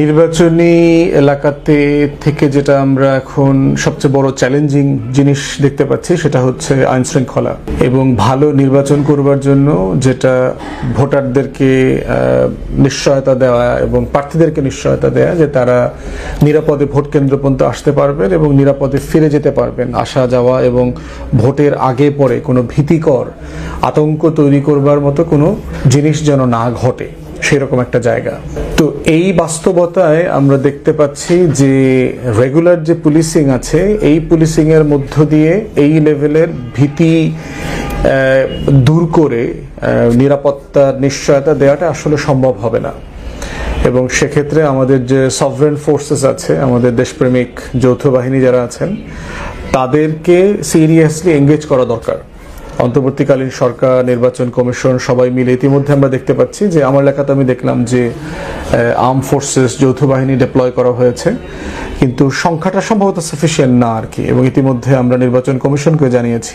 নির্বাচনী এলাকাতে থেকে যেটা আমরা এখন সবচেয়ে বড় চ্যালেঞ্জিং জিনিস দেখতে পাচ্ছি সেটা হচ্ছে আইন শৃঙ্খলা এবং ভালো নির্বাচন করবার জন্য যেটা ভোটারদেরকে নিশ্চয়তা দেওয়া এবং প্রার্থীদেরকে নিশ্চয়তা দেওয়া যে তারা নিরাপদে ভোট কেন্দ্র পর্যন্ত আসতে পারবেন এবং নিরাপদে ফিরে যেতে পারবেন, আসা যাওয়া এবং ভোটের আগে পরে কোনো ভীতিকর আতঙ্ক তৈরি করবার মতো কোনো জিনিস যেন না ঘটে, সেরকম একটা জায়গা। তো এই বাস্তবতায় আমরা দেখতে পাচ্ছি যে রেগুলার যে পুলিশিং আছে এই পুলিশিং এর মধ্য দিয়ে এই লেভেলের ভীতি দূর করে নিরাপত্তার নিশ্চয়তা দেওয়াটা আসলে সম্ভব হবে না। এবং সেক্ষেত্রে আমাদের যে সভরেন ফোর্সেস আছে, আমাদের দেশপ্রেমিক যৌথ বাহিনী যারা আছেন, তাদেরকে সিরিয়াসলি এঙ্গেজ করা দরকার। অন্তর্বর্তীকালীন সরকার, নির্বাচন কমিশন সবাই মিলে ইতিমধ্যে আমরা দেখতে পাচ্ছি যে আমার এলাকাতে আমি দেখলাম যে আর্ম ফোর্সেস যৌথ বাহিনী ডিপ্লয় করা হয়েছে, কিন্তু সংখ্যাটা সম্ভবত সাফিসিয়েন্ট না আর কি। এবং ইতিমধ্যে আমরা নির্বাচন কমিশনকে জানিয়েছি